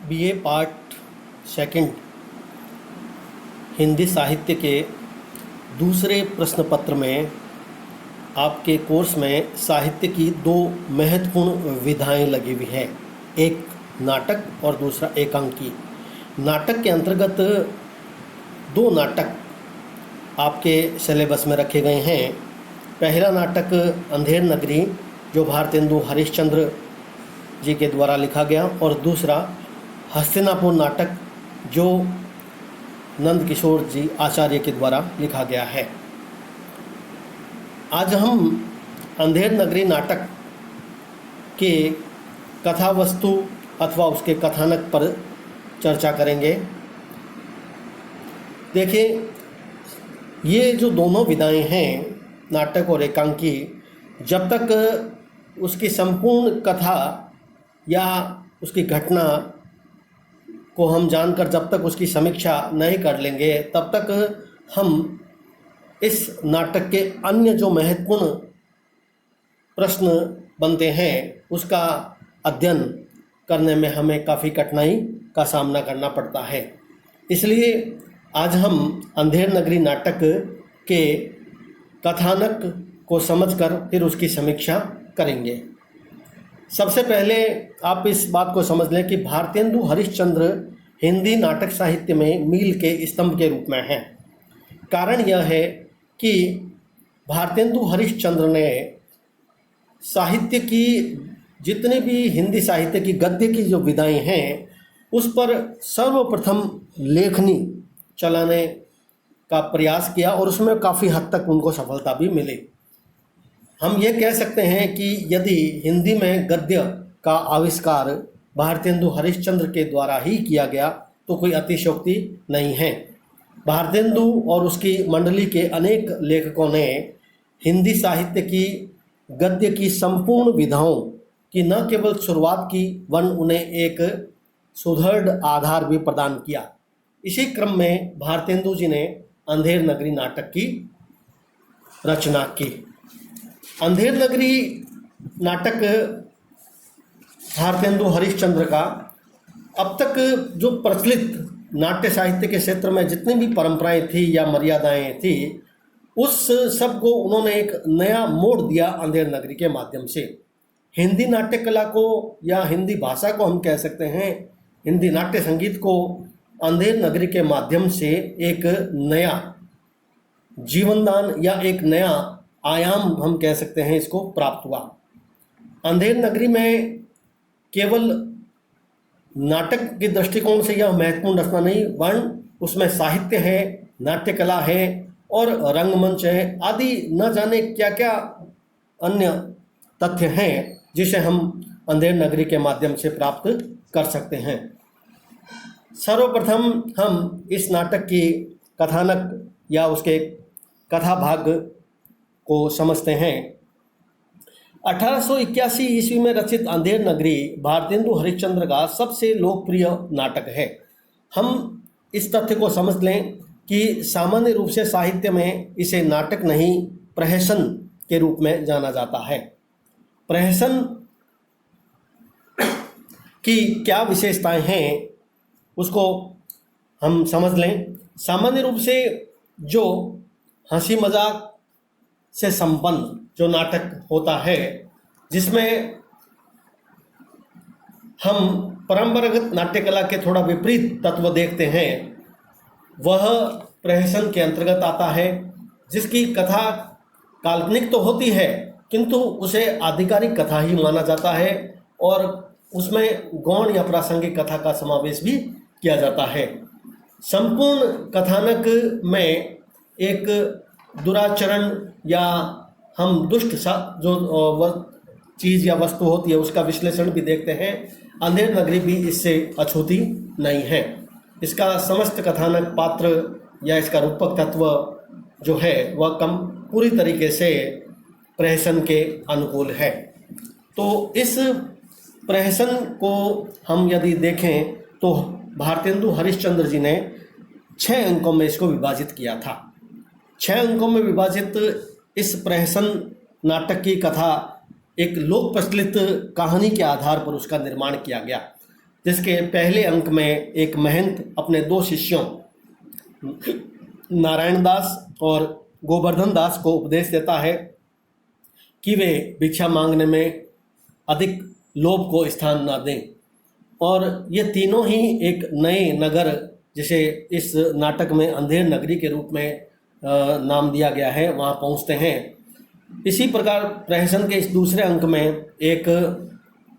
BA part second Hindi साहित्य के दूसरे प्रश्न पत्र में आपके कोर्स में साहित्य की दो महत्वपूर्ण विधाएं लगी हुई हैं, एक नाटक और दूसरा एकांकी। नाटक के अंतर्गत दो नाटक आपके सिलेबस में रखे गए हैं। पहला नाटक अंधेर नगरी जो भारतेंदु हरिश्चंद्र जी के द्वारा लिखा गया, और दूसरा हस्तिनापुर नाटक जो नंद किशोर जी आचार्य के द्वारा लिखा गया है। आज हम अंधेर नगरी नाटक के कथा वस्तु अथवा उसके कथानक पर चर्चा करेंगे। देखिए, ये जो दोनों विधाएं हैं, नाटक और एकांकी, जब तक उसकी संपूर्ण कथा या उसकी घटना को हम जानकर जब तक उसकी समीक्षा नहीं कर लेंगे, तब तक हम इस नाटक के अन्य जो महत्वपूर्ण प्रश्न बनते हैं उसका अध्ययन करने में हमें काफ़ी कठिनाई का सामना करना पड़ता है। इसलिए आज हम अंधेर नगरी नाटक के कथानक को समझकर फिर उसकी समीक्षा करेंगे। सबसे पहले आप इस बात को समझ लें कि भारतेंदु हरिश्चंद्र हिंदी नाटक साहित्य में मील के स्तंभ के रूप में हैं। कारण यह है कि भारतेंदु हरिश्चंद्र ने साहित्य की जितने भी हिंदी साहित्य की गद्य की जो विधाएं हैं उस पर सर्वप्रथम लेखनी चलाने का प्रयास किया और उसमें काफ़ी हद तक उनको सफलता भी मिली। हम ये कह सकते हैं कि यदि हिंदी में गद्य का आविष्कार भारतेंदु हरिश्चंद्र के द्वारा ही किया गया तो कोई अतिशयोक्ति नहीं है। भारतेंदु और उसकी मंडली के अनेक लेखकों ने हिंदी साहित्य की गद्य की संपूर्ण विधाओं की न केवल शुरुआत की, वन उन्हें एक सुदृढ़ आधार भी प्रदान किया। इसी क्रम में भारतेंदु जी ने अंधेर नगरी नाटक की रचना की। अंधेर नगरी नाटक भारतेंदु हरिश्चंद्र का अब तक जो प्रचलित नाट्य साहित्य के क्षेत्र में जितनी भी परंपराएं थी या मर्यादाएं थी, उस सब को उन्होंने एक नया मोड़ दिया अंधेर नगरी के माध्यम से। हिंदी नाट्य कला को या हिंदी भाषा को हम कह सकते हैं, हिंदी नाट्य संगीत को अंधेर नगरी के माध्यम से एक नया जीवनदान या एक नया आयाम हम कह सकते हैं इसको प्राप्त हुआ। अंधेर नगरी में केवल नाटक के दृष्टिकोण से यह महत्वपूर्ण रचना नहीं, वर्ण उसमें साहित्य है, नाट्य कला है और रंगमंच है आदि न जाने क्या क्या अन्य तथ्य हैं जिसे हम अंधेर नगरी के माध्यम से प्राप्त कर सकते हैं। सर्वप्रथम हम इस नाटक की कथानक या उसके कथा भाग को समझते हैं। 1881 ईस्वी में रचित अंधेर नगरी भारतेंदु हरिश्चंद्र का सबसे लोकप्रिय नाटक है। हम इस तथ्य को समझ लें कि सामान्य रूप से साहित्य में इसे नाटक नहीं, प्रहसन के रूप में जाना जाता है। प्रहसन की क्या विशेषताएं हैं उसको हम समझ लें। सामान्य रूप से जो हंसी मजाक से संपन्न जो नाटक होता है, जिसमें हम परंपरागत नाट्य कला के थोड़ा विपरीत तत्व देखते हैं, वह प्रहसन के अंतर्गत आता है, जिसकी कथा काल्पनिक तो होती है किंतु उसे आधिकारिक कथा ही माना जाता है और उसमें गौण या प्रासंगिक कथा का समावेश भी किया जाता है। संपूर्ण कथानक में एक दुराचरण या हम दुष्ट जो चीज़ या वस्तु होती है उसका विश्लेषण भी देखते हैं। अंधेर नगरी भी इससे अछूती नहीं है। इसका समस्त कथानक पात्र या इसका रूपक तत्व जो है वह पूरी तरीके से प्रहसन के अनुकूल है। तो इस प्रहसन को हम यदि देखें तो भारतेंदु हरिश्चंद्र जी ने 6 अंकों में इसको विभाजित किया था। 6 अंकों में विभाजित इस प्रहसन नाटक की कथा एक लोक प्रचलित कहानी के आधार पर उसका निर्माण किया गया। जिसके पहले अंक में एक महंत अपने दो शिष्यों नारायण दास और गोवर्धन दास को उपदेश देता है कि वे भिक्षा मांगने में अधिक लोभ को स्थान न दें। और ये तीनों ही एक नए नगर, जिसे इस नाटक में अंधेर नगरी के रूप में नाम दिया गया है, वहाँ पहुँचते हैं। इसी प्रकार प्रहसन के इस दूसरे अंक में एक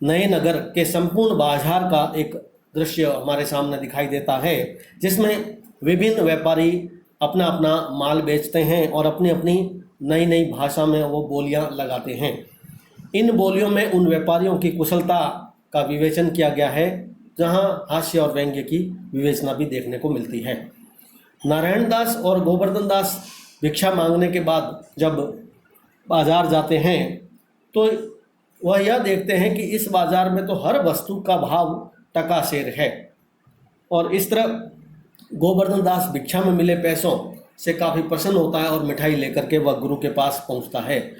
नए नगर के संपूर्ण बाजार का एक दृश्य हमारे सामने दिखाई देता है, जिसमें विभिन्न व्यापारी अपना अपना माल बेचते हैं और अपनी अपनी नई नई भाषा में वो बोलियां लगाते हैं। इन बोलियों में उन व्यापारियों की कुशलता का विवेचन किया गया है, जहां हास्य और व्यंग्य की विवेचना भी देखने को मिलती है। नारायण दास और गोवर्धन दास भिक्षा मांगने के बाद जब बाजार जाते हैं तो वह यह देखते हैं कि इस बाजार में तो हर वस्तु का भाव टका सेर है। और इस तरह गोवर्धन दास भिक्षा में मिले पैसों से काफ़ी प्रसन्न होता है और मिठाई लेकर के वह गुरु के पास पहुंचता है।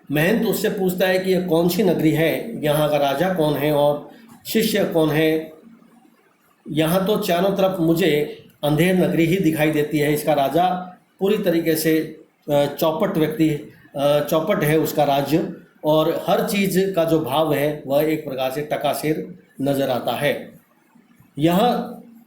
महंत उससे पूछता है कि यह कौन सी नगरी है, यहाँ का राजा कौन है और शिष्य कौन है। यहाँ तो चारों तरफ मुझे अंधेर नगरी ही दिखाई देती है, इसका राजा पूरी तरीके से चौपट है उसका राज्य, और हर चीज़ का जो भाव है वह एक प्रकार से टकासेर नज़र आता है। यह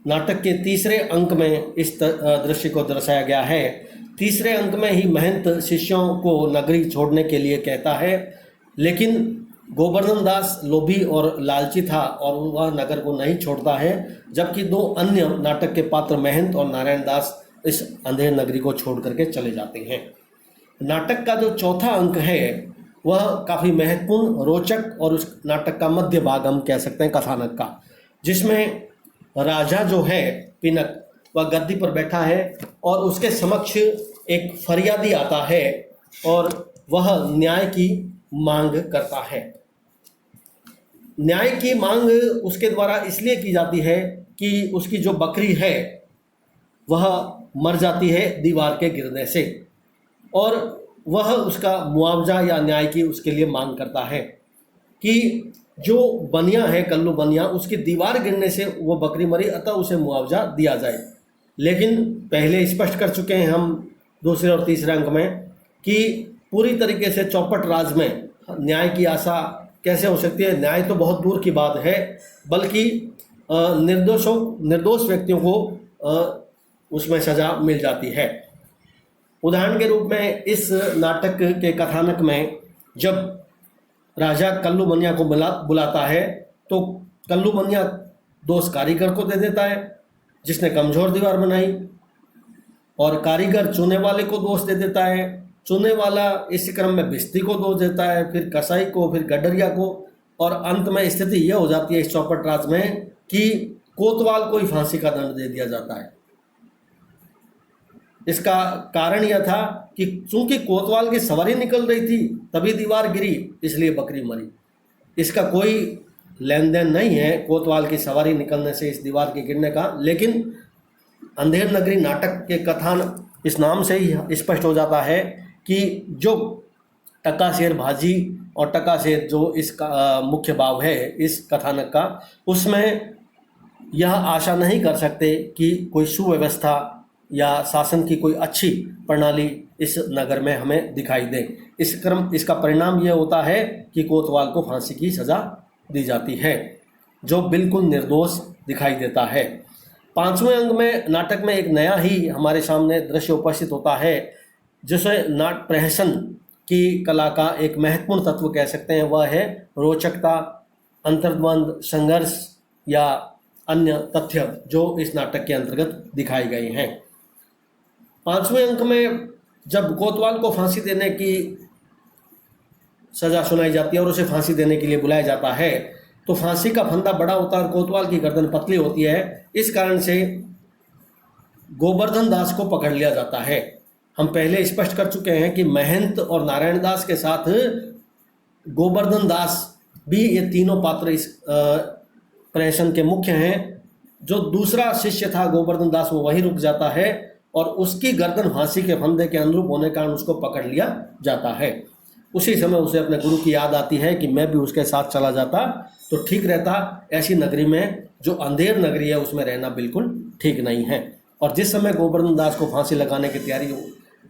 नाटक के तीसरे अंक में इस दृश्य को दर्शाया गया है। तीसरे अंक में ही महंत शिष्यों को नगरी छोड़ने के लिए कहता है, लेकिन गोवर्धन दास लोभी और लालची था और वह नगर को नहीं छोड़ता है, जबकि दो अन्य नाटक के पात्र महंत और नारायण दास इस अंधेर नगरी को छोड़ करके चले जाते हैं। नाटक का जो चौथा अंक है वह काफ़ी महत्वपूर्ण, रोचक और उस नाटक का मध्य भाग हम कह सकते हैं कथानक का, जिसमें राजा जो है पिनक वह गद्दी पर बैठा है और उसके समक्ष एक फरियादी आता है और वह न्याय की मांग करता है। न्याय की मांग उसके द्वारा इसलिए की जाती है कि उसकी जो बकरी है वह मर जाती है दीवार के गिरने से, और वह उसका मुआवजा या न्याय की उसके लिए मांग करता है कि जो बनिया है, कल्लू बनिया, उसकी दीवार गिरने से वो बकरी मरी, अतः उसे मुआवजा दिया जाए। लेकिन पहले स्पष्ट कर चुके हैं हम दूसरे और तीसरे अंक में कि पूरी तरीके से चौपट राज में न्याय की आशा कैसे हो सकती है। न्याय तो बहुत दूर की बात है, बल्कि निर्दोष व्यक्तियों को उसमें सज़ा मिल जाती है। उदाहरण के रूप में इस नाटक के कथानक में जब राजा कल्लू बनिया को बुलाता है तो कल्लू बनिया दोष कारीगर को दे देता है जिसने कमज़ोर दीवार बनाई, और कारीगर चुने वाले को दोष दे देता है, चुने वाला इस क्रम में भिस्ती को दोष देता है, फिर कसाई को, फिर गडरिया को, और अंत में स्थिति यह हो जाती है इस चौपट राज में कि कोतवाल को ही फांसी का दंड दे दिया जाता है। इसका कारण यह था कि चूंकि कोतवाल की सवारी निकल रही थी तभी दीवार गिरी, इसलिए बकरी मरी। इसका कोई लेन देन नहीं है कोतवाल की सवारी निकलने से इस दीवार के गिरने का, लेकिन अंधेर नगरी नाटक के कथान इस नाम से ही स्पष्ट हो जाता है कि जो टकासेर भाजी और टकासेर जो इसका मुख्य भाव है इस कथानक का, उसमें यह आशा नहीं कर सकते कि कोई सुव्यवस्था या शासन की कोई अच्छी प्रणाली इस नगर में हमें दिखाई दे। इसका परिणाम यह होता है कि कोतवाल को फांसी की सज़ा दी जाती है, जो बिल्कुल निर्दोष दिखाई देता है। पांचवें अंग में नाटक में एक नया ही हमारे सामने दृश्य उपस्थित होता है, जिसे नाट प्रहसन की कला का एक महत्वपूर्ण तत्व कह सकते हैं। वह है रोचकता, अंतर्द्वंद, संघर्ष या अन्य तथ्य जो इस नाटक के अंतर्गत दिखाए गए हैं। पांचवें अंक में जब कोतवाल को फांसी देने की सज़ा सुनाई जाती है और उसे फांसी देने के लिए बुलाया जाता है, तो फांसी का फंदा बड़ा होता है और कोतवाल की गर्दन पतली होती है। इस कारण से गोवर्धन दास को पकड़ लिया जाता है। हम पहले स्पष्ट कर चुके हैं कि महंत और नारायण दास के साथ गोवर्धन दास भी, ये तीनों पात्र इस प्रहसन के मुख्य हैं। जो दूसरा शिष्य था गोवर्धन दास वो वहीं रुक जाता है और उसकी गर्दन फांसी के फंदे के अनुरूप होने के कारण उसको पकड़ लिया जाता है। उसी समय उसे अपने गुरु की याद आती है कि मैं भी उसके साथ चला जाता तो ठीक रहता। ऐसी नगरी में जो अंधेर नगरी है उसमें रहना बिल्कुल ठीक नहीं है। और जिस समय गोवर्धन दास को फांसी लगाने की तैयारी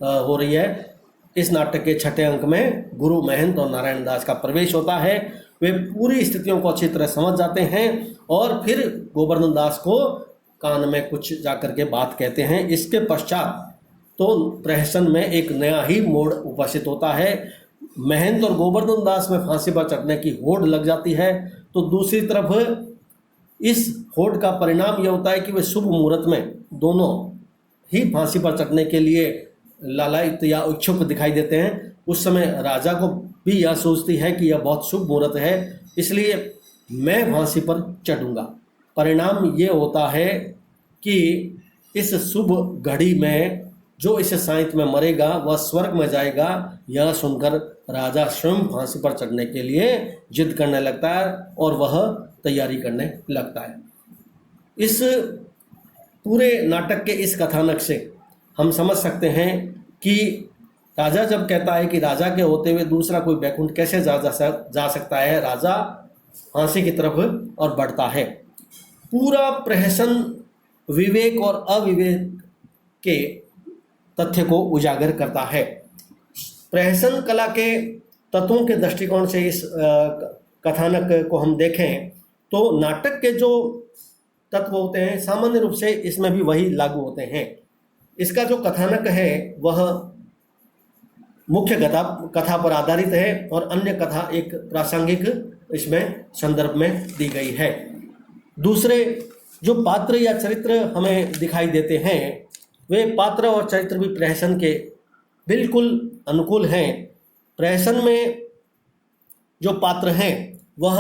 हो रही है, इस नाटक के छठे अंक में गुरु महंत और नारायण दास का प्रवेश होता है। वे पूरी स्थितियों को अच्छी तरह समझ जाते हैं और फिर गोवर्धन दास को कान में कुछ जाकर के बात कहते हैं। इसके पश्चात तो प्रहसन में एक नया ही मोड़ उपस्थित होता है। महंत और गोवर्धन दास में फांसी पर चढ़ने की होड़ लग जाती है, तो दूसरी तरफ इस होड़ का परिणाम यह होता है कि वे शुभ मुहूर्त में दोनों ही फांसी पर चढ़ने के लिए लालायित या इच्छुक दिखाई देते हैं। उस समय राजा को भी यह सोचती है कि यह बहुत शुभ मुहूर्त है, इसलिए मैं फांसी पर चढ़ूंगा। परिणाम ये होता है कि इस शुभ घड़ी में जो इस साइंत में मरेगा वह स्वर्ग में जाएगा। यह सुनकर राजा स्वयं फांसी पर चढ़ने के लिए जिद करने लगता है और वह तैयारी करने लगता है। इस पूरे नाटक के इस कथानक से हम समझ सकते हैं कि राजा जब कहता है कि राजा के होते हुए दूसरा कोई बैकुंठ कैसे जा सकता है, राजा फांसी की तरफ और बढ़ता है। पूरा प्रहसन विवेक और अविवेक के तथ्य को उजागर करता है। प्रहसन कला के तत्वों के दृष्टिकोण से इस कथानक को हम देखें तो नाटक के जो तत्व होते हैं सामान्य रूप से इसमें भी वही लागू होते हैं। इसका जो कथानक है वह मुख्य कथा पर आधारित है और अन्य कथा एक प्रासंगिक इसमें संदर्भ में दी गई है। दूसरे जो पात्र या चरित्र हमें दिखाई देते हैं वे पात्र और चरित्र भी प्रहसन के बिल्कुल अनुकूल हैं। प्रहसन में जो पात्र हैं वह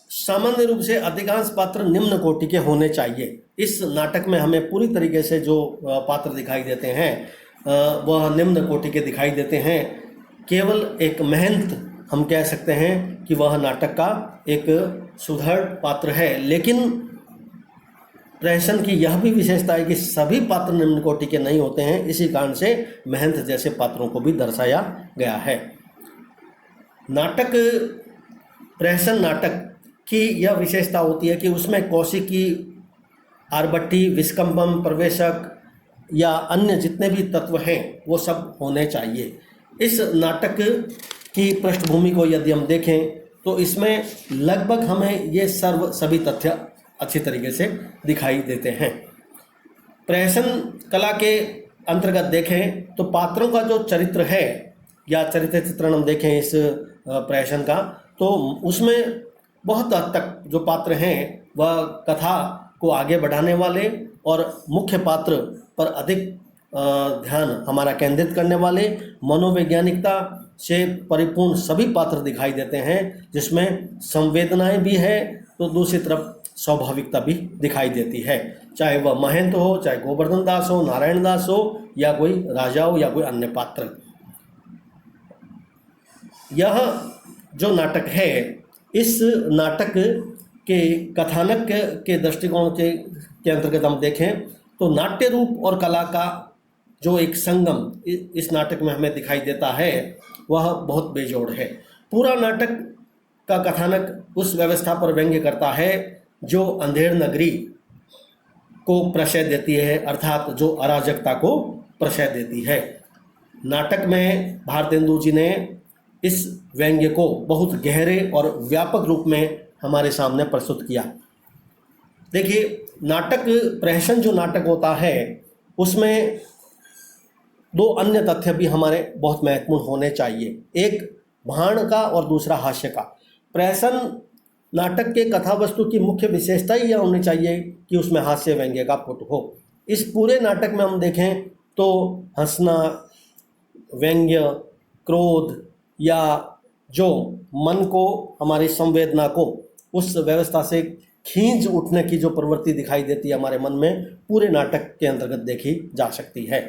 सामान्य रूप से अधिकांश पात्र निम्न कोटि के होने चाहिए। इस नाटक में हमें पूरी तरीके से जो पात्र दिखाई देते हैं वह निम्न कोटि के दिखाई देते हैं। केवल एक महंत हम कह सकते हैं कि वह नाटक का एक सुदृढ़ पात्र है, लेकिन प्रहसन की यह भी विशेषता है कि सभी पात्र निम्न कोटि के नहीं होते हैं। इसी कारण से महंत जैसे पात्रों को भी दर्शाया गया है। नाटक प्रहसन नाटक की यह विशेषता होती है कि उसमें कौशिकी, आरबट्टी, विस्कम्भम, प्रवेशक या अन्य जितने भी तत्व हैं वो सब होने चाहिए। इस नाटक की पृष्ठभूमि को यदि हम देखें तो इसमें लगभग हमें ये सभी तथ्य अच्छी तरीके से दिखाई देते हैं। प्रहसन कला के अंतर्गत देखें तो पात्रों का जो चरित्र है या चरित्र चित्रण हम देखें इस प्रहसन का, तो उसमें बहुत हद तक जो पात्र हैं वह कथा को आगे बढ़ाने वाले और मुख्य पात्र पर अधिक ध्यान हमारा केंद्रित करने वाले, मनोवैज्ञानिकता से परिपूर्ण सभी पात्र दिखाई देते हैं, जिसमें संवेदनाएं भी है तो दूसरी तरफ स्वाभाविकता भी दिखाई देती है। चाहे वह महंत हो, चाहे गोवर्धन दास हो, नारायण दास हो या कोई राजा हो या कोई अन्य पात्र। यह जो नाटक है इस नाटक के कथानक के दृष्टिकोण के अंतर्गत हम देखें तो नाट्य रूप और कला का जो एक संगम इस नाटक में हमें दिखाई देता है वह बहुत बेजोड़ है। पूरा नाटक का कथानक उस व्यवस्था पर व्यंग्य करता है जो अंधेर नगरी को प्रशय देती है, अर्थात जो अराजकता को प्रशय देती है। नाटक में भारतेंदु जी ने इस व्यंग्य को बहुत गहरे और व्यापक रूप में हमारे सामने प्रस्तुत किया। देखिए, नाटक प्रहसन जो नाटक होता है उसमें दो अन्य तथ्य भी हमारे बहुत महत्वपूर्ण होने चाहिए, एक भाण का और दूसरा हास्य का। प्रहसन नाटक के कथा वस्तु की मुख्य विशेषता ही यह होनी चाहिए कि उसमें हास्य व्यंग्य का पुट हो। इस पूरे नाटक में हम देखें तो हंसना, व्यंग्य, क्रोध या जो मन को, हमारी संवेदना को उस व्यवस्था से खींच उठने की जो प्रवृत्ति दिखाई देती है हमारे मन में, पूरे नाटक के अंतर्गत देखी जा सकती है।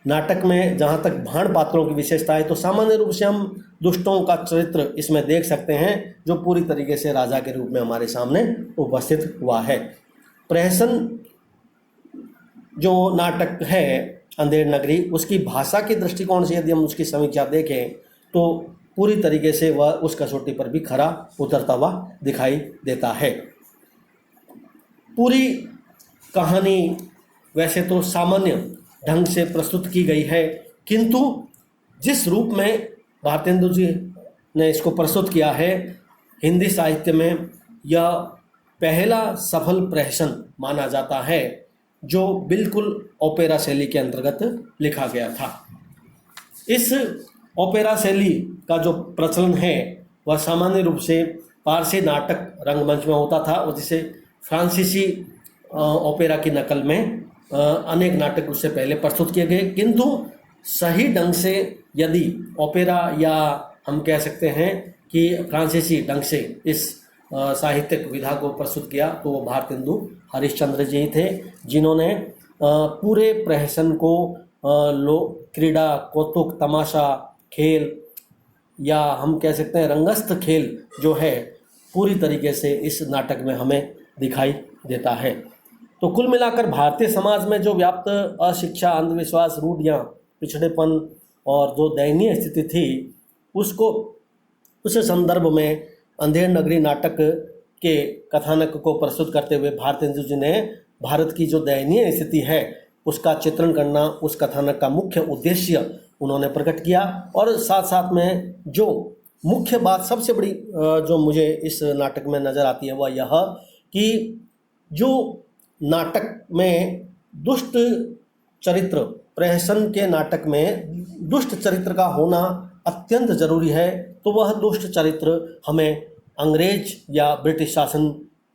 नाटक में जहाँ तक भाण पात्रों की विशेषता है तो सामान्य रूप से हम दुष्टों का चरित्र इसमें देख सकते हैं जो पूरी तरीके से राजा के रूप में हमारे सामने उपस्थित हुआ है। प्रहसन जो नाटक है अंधेर नगरी, उसकी भाषा के दृष्टिकोण से यदि हम उसकी समीक्षा देखें तो पूरी तरीके से वह उस कसौटी पर भी खरा उतरता हुआ दिखाई देता है। पूरी कहानी वैसे तो सामान्य ढंग से प्रस्तुत की गई है, किंतु जिस रूप में भारतेंदु जी ने इसको प्रस्तुत किया है, हिंदी साहित्य में यह पहला सफल प्रहसन माना जाता है जो बिल्कुल ओपेरा शैली के अंतर्गत लिखा गया था। इस ओपेरा शैली का जो प्रचलन है वह सामान्य रूप से पारसी नाटक रंगमंच में होता था, और जिसे फ्रांसीसी ओपेरा की नकल में अनेक नाटक उससे पहले प्रस्तुत किए गए। किंतु सही ढंग से यदि ओपेरा, या हम कह सकते हैं कि फ्रांसीसी ढंग से इस साहित्यिक विधा को प्रस्तुत किया, तो वो भारतेंदु हरिश्चंद्र जी थे, जिन्होंने पूरे प्रहसन को क्रीड़ा, कौतुक, तमाशा, खेल, या हम कह सकते हैं रंगस्थ खेल जो है, पूरी तरीके से इस नाटक में हमें दिखाई देता है। तो कुल मिलाकर भारतीय समाज में जो व्याप्त अशिक्षा, अंधविश्वास, रूढ़ियाँ, पिछड़ेपन और जो दयनीय स्थिति थी, उसको उस संदर्भ में अंधेर नगरी नाटक के कथानक को प्रस्तुत करते हुए भारतेंदु जी ने भारत की जो दयनीय स्थिति है उसका चित्रण करना उस कथानक का मुख्य उद्देश्य उन्होंने प्रकट किया। और साथ साथ में जो मुख्य बात सबसे बड़ी जो मुझे इस नाटक में नज़र आती है वह यह कि जो नाटक में दुष्ट चरित्र, प्रहसन के नाटक में दुष्ट चरित्र का होना अत्यंत जरूरी है, तो वह दुष्ट चरित्र हमें अंग्रेज या ब्रिटिश शासन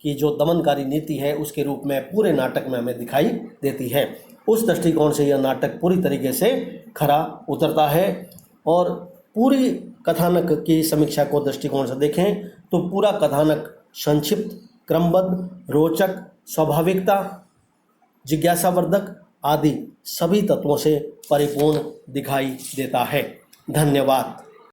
की जो दमनकारी नीति है उसके रूप में पूरे नाटक में हमें दिखाई देती है। उस दृष्टिकोण से यह नाटक पूरी तरीके से खरा उतरता है। और पूरी कथानक की समीक्षा को दृष्टिकोण से देखें तो पूरा कथानक संक्षिप्त, क्रमबद्ध, रोचक, स्वाभाविकता, जिज्ञासावर्धक आदि सभी तत्वों से परिपूर्ण दिखाई देता है। धन्यवाद।